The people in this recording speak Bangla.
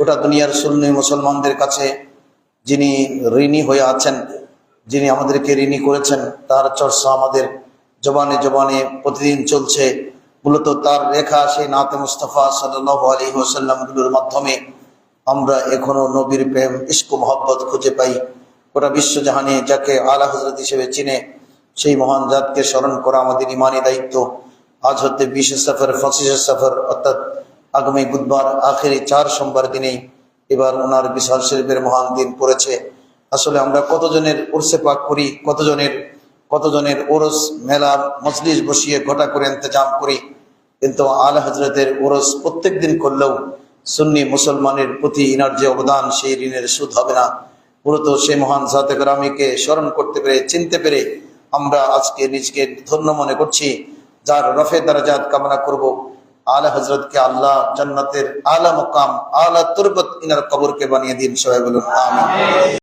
গোটা দুনিয়ার সুন্নি মুসলমানদের কাছে যিনি ঋণী হয়ে আছেন, যিনি আমাদেরকে ঋণী করেছেন, তার চর্চা আমাদের জবানে জবানে প্রতিদিন চলছে। মূলত তার লেখা সেই নাতে মুস্তাফা সাল্লাল্লাহু আলাইহি ওয়াসাল্লাম গুলোর মাধ্যমে আমরা এখনো নবীর প্রেম, ইশক, মোহব্বত খুঁজে পাই। গোটা বিশ্বজাহানে যাকে আলা হযরত হিসেবে চিনে সেই মহান জাতকে স্মরণ করা আমাদের ইমানি দায়িত্ব। আজ হতে 20 সফর 25 সফর অর্থাৎ আগামী বুধবার আখেরি 4 সোমবার দিনেই এবার ওনার বিশাল শরীফের মহান দিন পড়েছে। আসলে আমরা কতজনের উরসে পাক করি, কতজনের ওরস মেলা মজলিস বসিয়ে গোটা করে ইন্তজাম করি, কিন্তু আলা হযরতের ওরস প্রত্যেক দিন করলেও সুন্নি মুসলমানের প্রতি ইনার যে অবদান, সেই ঋণের সুদ হবে না। মূলত সেই মহান জাতে কেরামীকে স্মরণ করতে পেরে, চিনতে পেরে আমরা আজকে নিজকে ধন্য মনে করছি। যার রফে দারাজাত কামনা করব, আলা হযরতকে আল্লাহ জান্নাতের আলা মুকাম, আলা তুরবত ইনার কবরকে বানিয়ে দিন। সবাই বলুন আমিন।